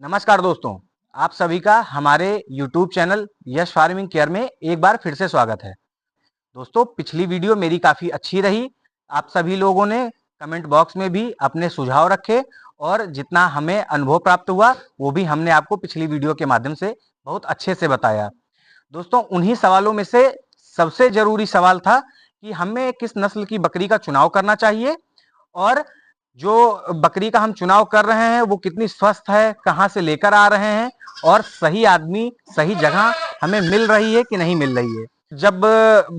नमस्कार दोस्तों, आप सभी का हमारे YouTube चैनल यश फार्मिंग केयर में एक बार फिर से स्वागत है। दोस्तों, पिछली वीडियो मेरी काफ़ी अच्छी रही। आप सभी लोगों ने कमेंट बॉक्स में भी अपने सुझाव रखे और जितना हमें अनुभव प्राप्त हुआ, वो भी हमने आपको पिछली वीडियो के माध्यम से बहुत अच्छे से बताया। दोस्तों, उन्हीं सवालों में से सबसे ज़रूरी सवाल था कि हमें किस नस्ल की बकरी का चुनाव करना चाहिए और जो बकरी का हम चुनाव कर रहे हैं वो कितनी स्वस्थ है, कहाँ से लेकर आ रहे हैं और सही आदमी सही जगह हमें मिल रही है कि नहीं मिल रही है। जब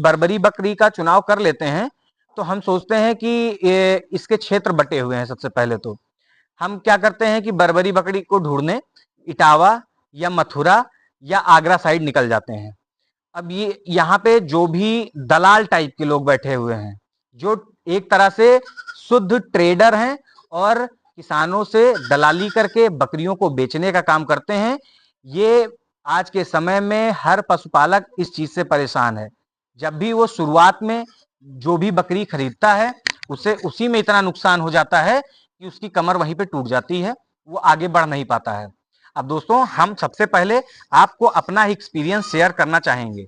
बर्बरी बकरी का चुनाव कर लेते हैं तो हम सोचते हैं कि इसके क्षेत्र बटे हुए हैं। सबसे पहले तो हम क्या करते हैं कि बर्बरी बकरी को ढूंढने इटावा या मथुरा या आगरा साइड निकल जाते हैं। अब ये यहाँ पे जो भी दलाल टाइप के लोग बैठे हुए हैं, जो एक तरह से शुद्ध ट्रेडर हैं और किसानों से दलाली करके बकरियों को बेचने का काम करते हैं, ये आज के समय में हर पशुपालक इस चीज से परेशान है। जब भी वो शुरुआत में जो भी बकरी खरीदता है उसे उसी में इतना नुकसान हो जाता है कि उसकी कमर वहीं पे टूट जाती है, वो आगे बढ़ नहीं पाता है। अब दोस्तों, हम सबसे पहले आपको अपना एक्सपीरियंस शेयर करना चाहेंगे।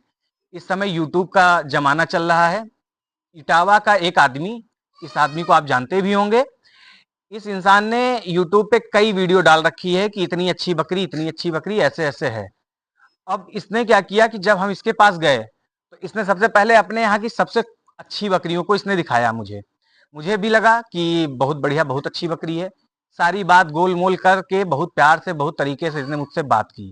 इस समय यूट्यूब का जमाना चल रहा है। इटावा का एक आदमी, इस आदमी को आप जानते भी होंगे। इस इंसान ने यूट्यूब पे कई वीडियो डाल रखी है कि इतनी अच्छी बकरी ऐसे ऐसे है। अब इसने क्या किया कि जब हम इसके पास गए तो इसने सबसे पहले अपने यहाँ की सबसे अच्छी बकरियों को इसने दिखाया मुझे। मुझे भी लगा कि बहुत बढ़िया, बहुत अच्छी बकरी है। सारी बात गोल मोल करके बहुत प्यार से, बहुत तरीके से इसने मुझसे बात की।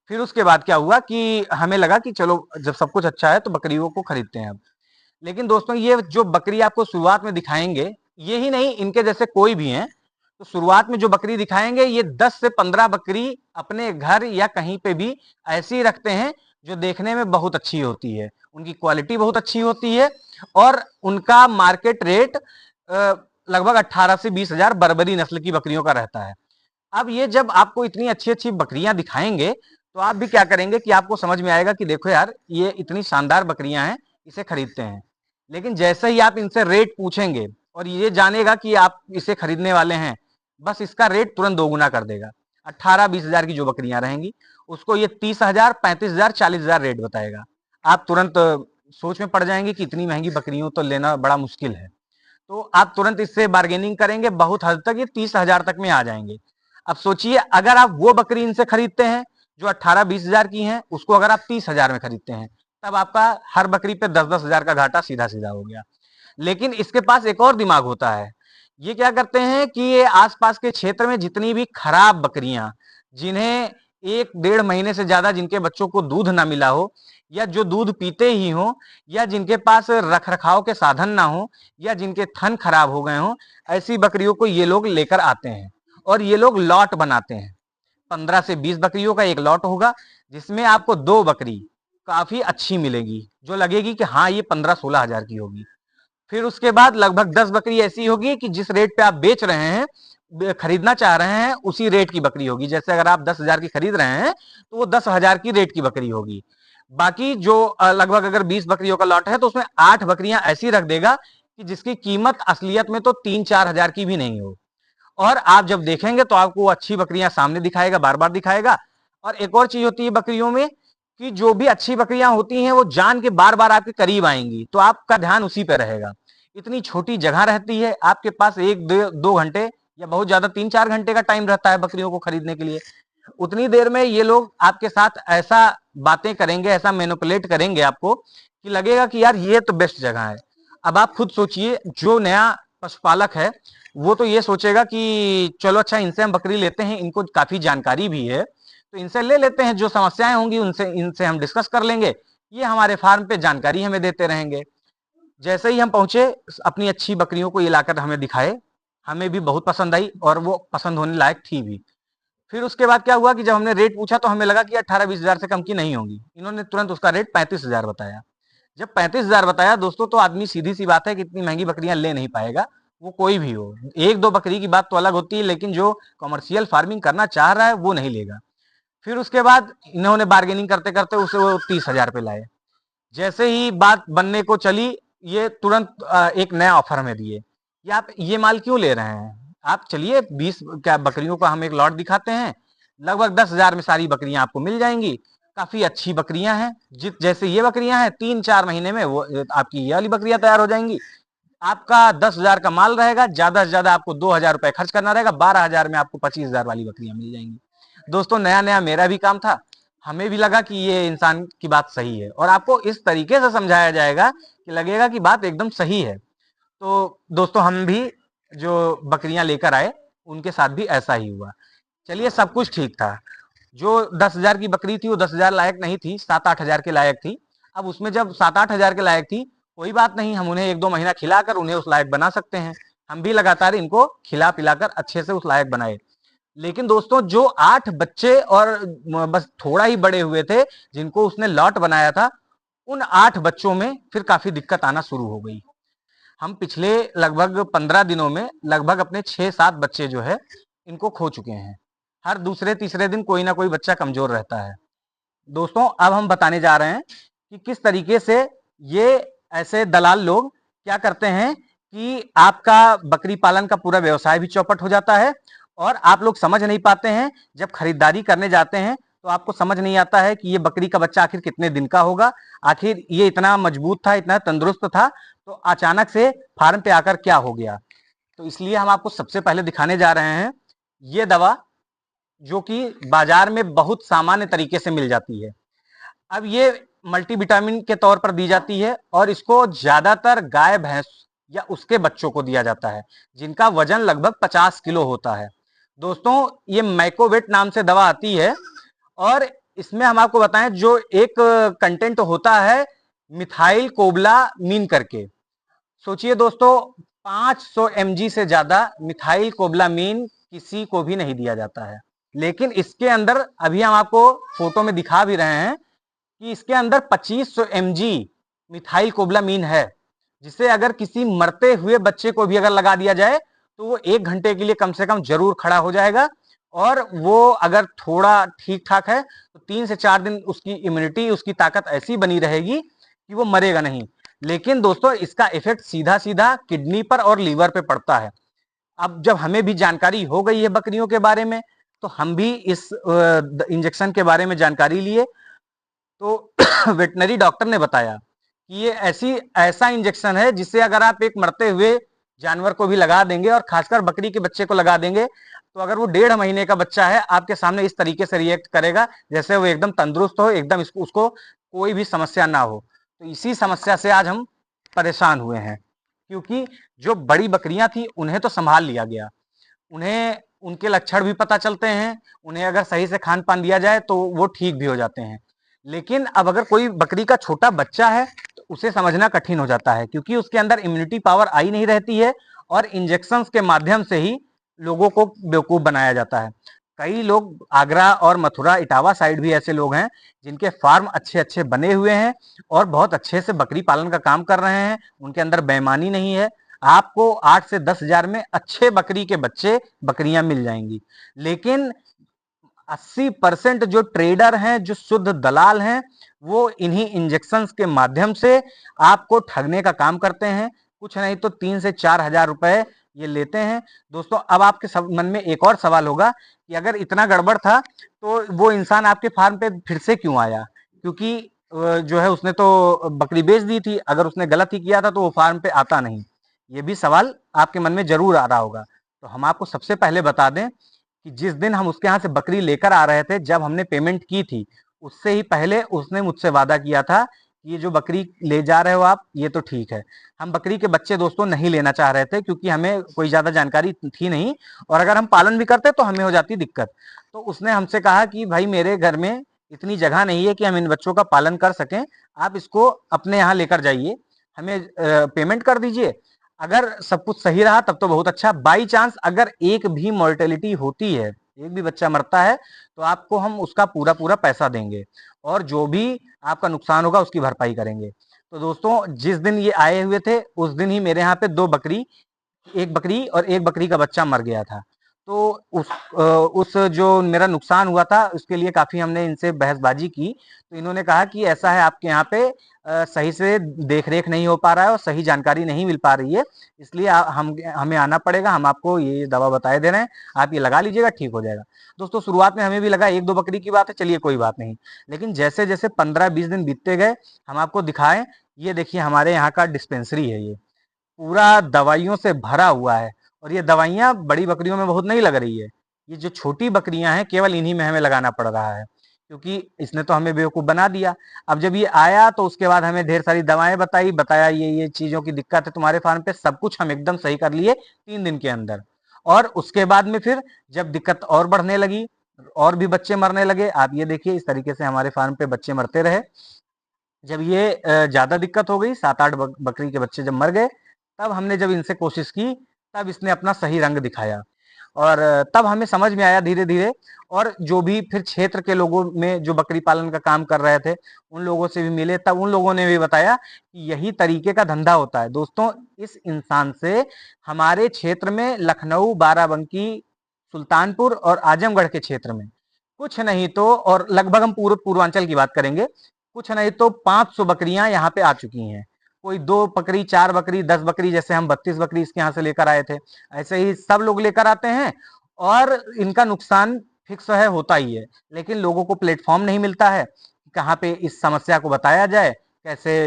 फिर उसके बाद क्या हुआ कि हमें लगा कि चलो, जब सब कुछ अच्छा है तो बकरियों को खरीदते हैं अब। लेकिन दोस्तों, ये जो बकरी आपको शुरुआत में दिखाएंगे, ये ही नहीं, इनके जैसे कोई भी हैं, तो शुरुआत में जो बकरी दिखाएंगे ये 10 से 15 बकरी अपने घर या कहीं पे भी ऐसी रखते हैं जो देखने में बहुत अच्छी होती है, उनकी क्वालिटी बहुत अच्छी होती है और उनका मार्केट रेट लगभग 18 से 20 हजार बर्बरी नस्ल की बकरियों का रहता है। अब ये जब आपको इतनी अच्छी अच्छी बकरियां दिखाएंगे तो आप भी क्या करेंगे कि आपको समझ में आएगा कि देखो यार, ये इतनी शानदार बकरियां हैं, इसे खरीदते हैं। लेकिन जैसे ही आप इनसे रेट पूछेंगे और ये जानेगा कि आप इसे खरीदने वाले हैं, बस इसका रेट तुरंत दोगुना कर देगा। 18-20 हजार की जो बकरियां रहेंगी उसको ये 30 हजार, 35 हजार, 40 हजार रेट बताएगा। आप तुरंत सोच में पड़ जाएंगे कि इतनी महंगी बकरियों तो लेना बड़ा मुश्किल है। तो आप तुरंत इससे बार्गेनिंग करेंगे, बहुत हद तक ये 30 हजार तक में आ जाएंगे। अब सोचिए, अगर आप वो बकरी इनसे खरीदते हैं जो 18-20 हजार की हैं, उसको अगर आप 30 हजार में खरीदते हैं, तब आपका हर बकरी पे 10-10 हजार का घाटा सीधा सीधा हो गया। लेकिन इसके पास एक और दिमाग होता है। ये क्या करते हैं कि ये आसपास के क्षेत्र में जितनी भी खराब बकरियां, जिन्हें 1-1.5 महीने से ज्यादा जिनके बच्चों को दूध ना मिला हो, या जो दूध पीते ही हो, या जिनके पास रख रखाव के साधन ना हो, या जिनके थन खराब हो गए हों, ऐसी बकरियों को ये लोग लेकर आते हैं और ये लोग लॉट बनाते हैं। 15 से 20 बकरियों का एक लॉट होगा, जिसमें आपको 2 बकरी काफी अच्छी मिलेगी, जो लगेगी कि हाँ, ये 15-16 हजार की होगी। फिर उसके बाद लगभग 10 बकरी ऐसी होगी कि जिस रेट पे आप बेच रहे हैं, खरीदना चाह रहे हैं, उसी रेट की बकरी होगी। जैसे अगर आप 10 हजार की खरीद रहे हैं तो वो 10 हजार की रेट की बकरी होगी। बाकी जो लगभग अगर 20 बकरियों का लॉट है तो उसमें 8 बकरियां ऐसी रख देगा कि जिसकी कीमत असलियत में तो 3-4 हजार की भी नहीं हो। और आप जब देखेंगे तो आपको वो अच्छी बकरियां सामने दिखाएगा, बार बार दिखाएगा। और एक और चीज होती है बकरियों में कि जो भी अच्छी बकरियां होती हैं वो जान के बार बार आपके करीब आएंगी, तो आपका ध्यान उसी पे रहेगा। इतनी छोटी जगह रहती है आपके पास, 1-2 घंटे या बहुत ज्यादा 3-4 घंटे का टाइम रहता है बकरियों को खरीदने के लिए। उतनी देर में ये लोग आपके साथ ऐसा बातें करेंगे, ऐसा मैनिपुलेट करेंगे आपको कि लगेगा कि यार ये तो बेस्ट जगह है। अब आप खुद सोचिए, जो नया पशुपालक है वो तो ये सोचेगा कि चलो अच्छा, इनसे हम बकरी लेते हैं, इनको काफी जानकारी भी है, तो इनसे ले लेते हैं, जो समस्याएं होंगी उनसे इनसे हम डिस्कस कर लेंगे, ये हमारे फार्म पे जानकारी हमें देते रहेंगे। जैसे ही हम पहुंचे, अपनी अच्छी बकरियों को ये लाकर हमें दिखाए, हमें भी बहुत पसंद आई और वो पसंद होने लायक थी भी। फिर उसके बाद क्या हुआ कि जब हमने रेट पूछा तो हमें लगा कि 18-20 हजार से कम की नहीं होगी। इन्होंने तुरंत उसका रेट 35 हजार बताया। जब 35 हजार बताया दोस्तों, तो आदमी सीधी सी बात है कि इतनी महंगी बकरियां ले नहीं पाएगा, वो कोई भी हो। 1-2 बकरी की बात तो अलग होती है, लेकिन जो कमर्शियल फार्मिंग करना चाह रहा है वो नहीं लेगा। फिर उसके बाद इन्होंने बार्गेनिंग करते करते उसे वो 30 हजार पे लाए। जैसे ही बात बनने को चली, ये तुरंत एक नया ऑफर हमें दिए कि आप ये माल क्यों ले रहे हैं, आप चलिए 20 क्या बकरियों का हम एक लॉट दिखाते हैं, लगभग 10,000 में सारी बकरियां आपको मिल जाएंगी। काफी अच्छी बकरियां हैं, जैसे ये बकरियां हैं 3-4 महीने में वो आपकी ये वाली बकरियां तैयार हो जाएंगी। आपका 10,000 का माल रहेगा, ज्यादा से ज्यादा आपको 2,000 रुपए खर्च करना रहेगा, 12,000 में आपको 25,000 वाली बकरियां मिल जाएंगी। दोस्तों नया नया मेरा भी काम था, हमें भी लगा कि ये इंसान की बात सही है, और आपको इस तरीके से समझाया जाएगा कि लगेगा कि बात एकदम सही है। तो दोस्तों हम भी जो बकरियां लेकर आए उनके साथ भी ऐसा ही हुआ। चलिए सब कुछ ठीक था। जो 10,000 की बकरी थी वो 10,000 लायक नहीं थी, 7-8 हजार के लायक थी। अब उसमें जब 7-8 हजार के लायक थी, कोई बात नहीं, हम उन्हें 1-2 महीना खिलाकर उन्हें उस लायक बना सकते हैं। हम भी लगातार इनको खिला पिलाकर अच्छे से उस लायक बनाए। लेकिन दोस्तों जो 8 बच्चे और बस थोड़ा ही बड़े हुए थे जिनको उसने लॉट बनाया था, उन 8 बच्चों में फिर काफी दिक्कत आना शुरू हो गई। हम पिछले लगभग 15 दिनों में लगभग अपने 6-7 बच्चे जो है इनको खो चुके हैं। हर दूसरे तीसरे दिन कोई ना कोई बच्चा कमजोर रहता है। दोस्तों अब हम बताने जा रहे हैं कि किस तरीके से ये ऐसे दलाल लोग क्या करते हैं कि आपका बकरी पालन का पूरा व्यवसाय भी चौपट हो जाता है, और आप लोग समझ नहीं पाते हैं। जब खरीदारी करने जाते हैं तो आपको समझ नहीं आता है कि ये बकरी का बच्चा आखिर कितने दिन का होगा, आखिर ये इतना मजबूत था, इतना तंदुरुस्त था, तो अचानक से फार्म पे आकर क्या हो गया। तो इसलिए हम आपको सबसे पहले दिखाने जा रहे हैं ये दवा, जो कि बाजार में बहुत सामान्य तरीके से मिल जाती है। अब ये मल्टीविटामिन के तौर पर दी जाती है, और इसको ज्यादातर गाय भैंस या उसके बच्चों को दिया जाता है जिनका वजन लगभग 50 किलो होता है। दोस्तों ये मैकोवेट नाम से दवा आती है, और इसमें हम आपको बताएं जो एक कंटेंट होता है मिथाइल कोबलामीन करके। सोचिए दोस्तों 500 mg से ज्यादा मिथाइल कोबलामीन किसी को भी नहीं दिया जाता है। लेकिन इसके अंदर अभी हम आपको फोटो में दिखा भी रहे हैं कि इसके अंदर 2500 mg मिथाइल कोबलामीन है, जिसे अगर किसी मरते हुए बच्चे को भी अगर लगा दिया जाए तो वो 1 घंटे के लिए कम से कम जरूर खड़ा हो जाएगा, और वो अगर थोड़ा ठीक ठाक है तो 3 से 4 दिन उसकी इम्यूनिटी, उसकी ताकत ऐसी बनी रहेगी कि वो मरेगा नहीं। लेकिन दोस्तों इसका इफेक्ट सीधा सीधा किडनी पर और लीवर पे पड़ता है। अब जब हमें भी जानकारी हो गई है बकरियों के बारे में, तो हम भी इस इंजेक्शन के बारे में जानकारी लिए। तो वेटनरी डॉक्टर ने बताया कि ये ऐसा इंजेक्शन है जिसे अगर आप एक मरते हुए जानवर को भी लगा देंगे, और खासकर बकरी के बच्चे को लगा देंगे, तो अगर वो 1.5 महीने का बच्चा है आपके सामने इस तरीके से रिएक्ट करेगा जैसे वो एकदम तंदुरुस्त हो, एकदम उसको कोई भी समस्या ना हो। तो इसी समस्या से आज हम परेशान हुए हैं, क्योंकि जो बड़ी बकरियां थी उन्हें तो संभाल लिया गया, उन्हें उनके लक्षण भी पता चलते हैं, उन्हें अगर सही से खान पान दिया जाए तो वो ठीक भी हो जाते हैं। लेकिन अब अगर कोई बकरी का छोटा बच्चा है तो उसे समझना कठिन हो जाता है, क्योंकि उसके अंदर इम्यूनिटी पावर आई नहीं रहती है, और इंजेक्शन के माध्यम से ही लोगों को बेवकूफ बनाया जाता है। कई लोग आगरा और मथुरा इटावा साइड भी ऐसे लोग हैं जिनके फार्म अच्छे अच्छे बने हुए हैं और बहुत अच्छे से बकरी पालन का काम कर रहे हैं, उनके अंदर बेईमानी नहीं है। आपको 8 से 10 हजार में अच्छे बकरी के बच्चे, बकरियां मिल जाएंगी। लेकिन 80% जो ट्रेडर हैं, जो शुद्ध दलाल हैं, वो इन्हीं इंजेक्शंस के माध्यम से आपको ठगने का काम करते हैं। कुछ नहीं तो 3 से 4 हजार रुपए ये लेते हैं। दोस्तों अब आपके मन में एक और सवाल होगा कि अगर इतना गड़बड़ था तो वो इंसान आपके फार्म पे फिर से क्यों आया, क्योंकि जो है उसने तो बकरी बेच दी थी, अगर उसने गलत ही किया था तो वो फार्म पे आता नहीं। ये भी सवाल आपके मन में जरूर आ रहा होगा। तो हम आपको सबसे पहले बता दें कि जिस दिन हम उसके यहाँ से बकरी लेकर आ रहे थे, जब हमने पेमेंट की थी, उससे ही पहले उसने मुझसे वादा किया था कि ये जो बकरी ले जा रहे हो आप, ये तो ठीक है। हम बकरी के बच्चे दोस्तों नहीं लेना चाह रहे थे, क्योंकि हमें कोई ज्यादा जानकारी थी नहीं, और अगर हम पालन भी करते तो हमें हो जाती दिक्कत। तो उसने हमसे कहा कि भाई मेरे घर में इतनी जगह नहीं है कि हम इन बच्चों का पालन कर सकें, आप इसको अपने यहाँ लेकर जाइए, हमें पेमेंट कर दीजिए। अगर सब कुछ सही रहा तब तो बहुत अच्छा, बाई चांस अगर एक भी मॉर्टेलिटी होती है, एक भी बच्चा मरता है, तो आपको हम उसका पूरा पूरा पैसा देंगे, और जो भी आपका नुकसान होगा उसकी भरपाई करेंगे। तो दोस्तों जिस दिन ये आए हुए थे उस दिन ही मेरे यहाँ पे 2 बकरी, एक बकरी और एक बकरी का बच्चा मर गया था। तो उस जो मेरा नुकसान हुआ था उसके लिए काफ़ी हमने इनसे बहसबाजी की। तो इन्होंने कहा कि ऐसा है, आपके यहाँ पे सही से देख-रेख नहीं हो पा रहा है और सही जानकारी नहीं मिल पा रही है, इसलिए हम हमें आना पड़ेगा, हम आपको ये दवा बताए दे रहे हैं, आप ये लगा लीजिएगा, ठीक हो जाएगा। दोस्तों शुरुआत में हमें भी लगा 1-2 बकरी की बात है, चलिए कोई बात नहीं। लेकिन जैसे-जैसे 15-20 दिन बीतते गए, हम आपको दिखाएँ, ये देखिए हमारे यहाँ का डिस्पेंसरी है ये। पूरा दवाइयों से भरा हुआ है और ये दवाइयाँ बड़ी बकरियों में बहुत नहीं लग रही है। ये जो छोटी बकरियां हैं केवल इन्हीं में हमें लगाना पड़ रहा है, क्योंकि इसने तो हमें बेवकूफ़ बना दिया। अब जब ये आया तो उसके बाद हमें ढेर सारी दवाएं बताया ये चीज़ों की दिक्कत है तुम्हारे फार्म पे, सब कुछ हम एकदम सही कर लिए 3 दिन के अंदर। और उसके बाद में फिर जब दिक्कत और बढ़ने लगी और भी बच्चे मरने लगे, आप ये देखिए इस तरीके से हमारे फार्म पे बच्चे मरते रहे। जब ये ज़्यादा दिक्कत हो गई, 7-8 बकरी के बच्चे जब मर गए, तब हमने जब इनसे कोशिश की, तब इसने अपना सही रंग दिखाया और तब हमें समझ में आया धीरे-धीरे। और जो भी फिर क्षेत्र के लोगों में जो बकरी पालन का काम कर रहे थे, उन लोगों से भी मिले, तब उन लोगों ने भी बताया कि यही तरीके का धंधा होता है। दोस्तों, इस इंसान से हमारे क्षेत्र में लखनऊ, बाराबंकी, सुल्तानपुर और आजमगढ़ के क्षेत्र में कुछ नहीं तो, और लगभग हम पूरे पूर्वांचल की बात करेंगे, कुछ नहीं तो 500 बकरियां यहाँ पे आ चुकी हैं। कोई 2 बकरी, 4 बकरी, 10 बकरी, जैसे हम 32 बकरी इसके यहाँ से लेकर आए थे, ऐसे ही सब लोग लेकर आते हैं और इनका नुकसान फिक्स है, होता ही है। लेकिन लोगों को प्लेटफॉर्म नहीं मिलता है, कहाँ पे इस समस्या को बताया जाए, कैसे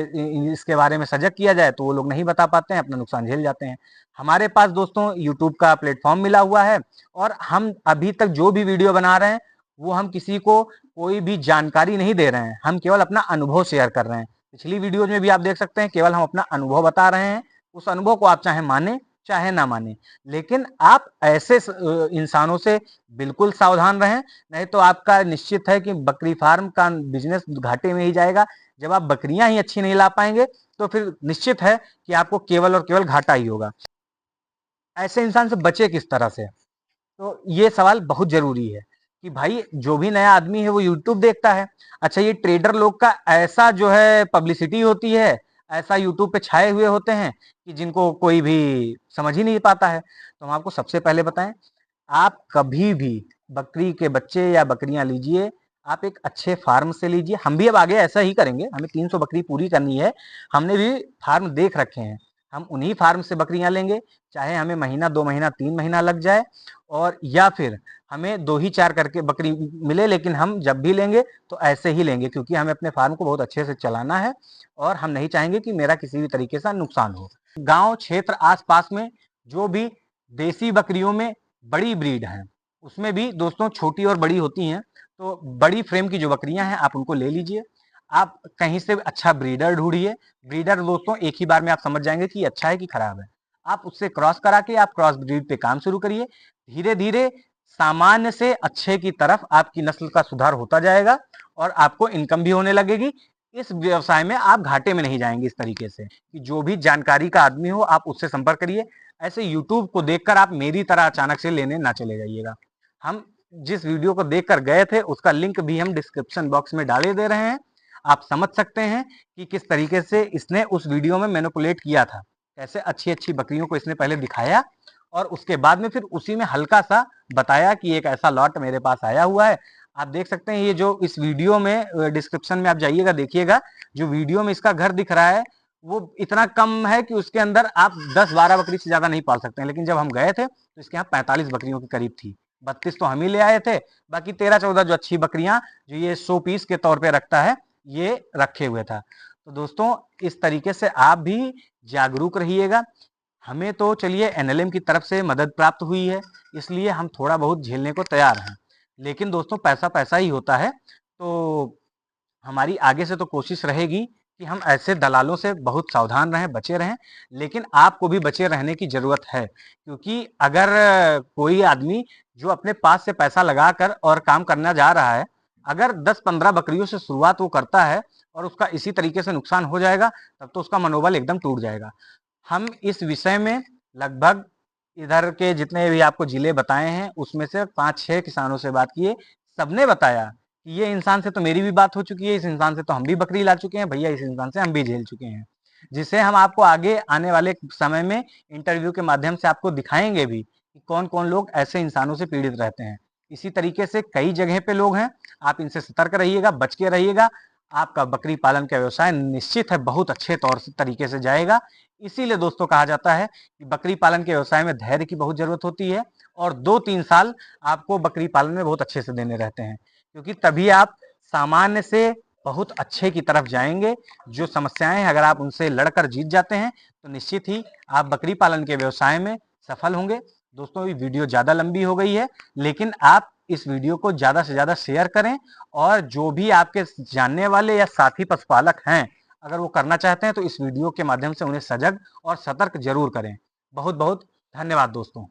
इसके बारे में सजग किया जाए, तो वो लोग नहीं बता पाते हैं, अपना नुकसान झेल जाते हैं। हमारे पास दोस्तों यूट्यूब का प्लेटफॉर्म मिला हुआ है और हम अभी तक जो भी वीडियो बना रहे हैं वो हम किसी को कोई भी जानकारी नहीं दे रहे हैं, हम केवल अपना अनुभव शेयर कर रहे हैं। पिछली वीडियोज में भी आप देख सकते हैं, केवल हम अपना अनुभव बता रहे हैं। उस अनुभव को आप चाहे माने चाहे ना माने, लेकिन आप ऐसे इंसानों से बिल्कुल सावधान रहें, नहीं तो आपका निश्चित है कि बकरी फार्म का बिजनेस घाटे में ही जाएगा। जब आप बकरियां ही अच्छी नहीं ला पाएंगे तो फिर निश्चित है कि आपको केवल और केवल घाटा ही होगा। ऐसे इंसान से बचे किस तरह से, तो ये सवाल बहुत जरूरी है कि भाई जो भी नया आदमी है वो यूट्यूब देखता है। अच्छा, ये ट्रेडर लोग का ऐसा जो है पब्लिसिटी होती है, ऐसा यूट्यूब पे छाए हुए होते हैं कि जिनको कोई भी समझ ही नहीं पाता है। तो हम आपको सबसे पहले बताएं, आप कभी भी बकरी के बच्चे या बकरियां लीजिए, आप एक अच्छे फार्म से लीजिए। हम भी अब आगे ऐसा ही करेंगे, हमें 300 बकरी पूरी करनी है, हमने भी फार्म देख रखे हैं, हम उन्हीं फार्म से बकरियां लेंगे, चाहे हमें महीना, 2 महीना, 3 महीना लग जाए, और या फिर हमें 2 ही 4 करके बकरी मिले, लेकिन हम जब भी लेंगे तो ऐसे ही लेंगे, क्योंकि हमें अपने फार्म को बहुत अच्छे से चलाना है और हम नहीं चाहेंगे कि मेरा किसी भी तरीके से नुकसान हो। गांव क्षेत्र आसपास में जो भी देसी बकरियों में बड़ी ब्रीड है, उसमें भी दोस्तों छोटी और बड़ी होती हैं, तो बड़ी फ्रेम की जो बकरियां हैं आप उनको ले लीजिए। आप कहीं से अच्छा ब्रीडर ढूंढिए। ब्रीडर दोस्तों एक ही बार में आप समझ जाएंगे कि अच्छा है कि खराब है। आप उससे क्रॉस करा के आप क्रॉस ब्रीड पे काम शुरू करिए। धीरे धीरे सामान्य से अच्छे की तरफ आपकी नस्ल का सुधार होता जाएगा और आपको इनकम भी होने लगेगी। इस व्यवसाय में आप घाटे में नहीं जाएंगे। इस तरीके से कि जो भी जानकारी का आदमी हो आप उससे संपर्क करिए। ऐसे यूट्यूब को देखकर आप मेरी तरह अचानक से लेने ना चले जाइएगा। हम जिस वीडियो को देखकर गए थे उसका लिंक भी हम डिस्क्रिप्शन बॉक्स में डाले दे रहे हैं। आप समझ सकते हैं कि किस तरीके से इसने उस वीडियो में मैनिपुलेट किया था, कैसे अच्छी अच्छी बकरियों को इसने पहले दिखाया और उसके बाद में फिर उसी में हल्का सा बताया कि एक ऐसा लॉट मेरे पास आया हुआ है। आप देख सकते हैं ये जो इस वीडियो में डिस्क्रिप्शन में आप जाइएगा देखिएगा, जो वीडियो में इसका घर दिख रहा है वो इतना कम है कि उसके अंदर आप 10-12 बकरी से ज्यादा नहीं पाल सकते हैं। लेकिन जब हम गए थे तो इसके यहाँ 45 बकरियों के करीब थी। 32 तो हम ही ले आए थे, बाकी 13-14 जो अच्छी बकरियां जो ये 100 पीस के तौर पे रखता है ये रखे हुए था। तो दोस्तों इस तरीके से आप भी जागरूक रहिएगा। हमें तो चलिए एनएलएम की तरफ से मदद प्राप्त हुई है, इसलिए हम थोड़ा बहुत झेलने को तैयार हैं। लेकिन दोस्तों पैसा पैसा ही होता है, तो हमारी आगे से तो कोशिश रहेगी कि हम ऐसे दलालों से बहुत सावधान रहें, बचे रहें। लेकिन आपको भी बचे रहने की जरूरत है, क्योंकि अगर कोई आदमी जो अपने पास से पैसा लगाकर और काम करना जा रहा है, अगर 10-15 बकरियों से शुरुआत वो करता है और उसका इसी तरीके से नुकसान हो जाएगा, तब तो उसका मनोबल एकदम टूट जाएगा। हम इस विषय में लगभग इधर के जितने भी आपको जिले बताए हैं उसमें से 5-6 किसानों से बात किए, सबने बताया कि ये इंसान से तो मेरी भी बात हो चुकी है, इस इंसान से तो हम भी बकरी ला चुके हैं भैया, इस इंसान से हम भी झेल चुके हैं। जिसे हम आपको आगे आने वाले समय में इंटरव्यू के माध्यम से आपको दिखाएंगे भी कि कौन कौन लोग ऐसे इंसानों से पीड़ित रहते हैं। इसी तरीके से कई जगह पे लोग हैं, आप इनसे सतर्क रहिएगा, बच के रहिएगा। आपका बकरी पालन का व्यवसाय निश्चित है बहुत अच्छे तौर से तरीके से जाएगा। इसीलिए दोस्तों कहा जाता है कि बकरी पालन के व्यवसाय में धैर्य की बहुत जरूरत होती है, और 2-3 साल आपको बकरी पालन में बहुत अच्छे से देने रहते हैं, क्योंकि तभी आप सामान्य से बहुत अच्छे की तरफ जाएंगे। जो समस्याएं हैं अगर आप उनसे लड़कर जीत जाते हैं तो निश्चित ही आप बकरी पालन के व्यवसाय में सफल होंगे। दोस्तों ये वीडियो ज़्यादा लंबी हो गई है, लेकिन आप इस वीडियो को ज़्यादा से ज़्यादा शेयर करें, और जो भी आपके जानने वाले या साथी पशुपालक हैं अगर वो करना चाहते हैं तो इस वीडियो के माध्यम से उन्हें सजग और सतर्क जरूर करें। बहुत बहुत धन्यवाद दोस्तों।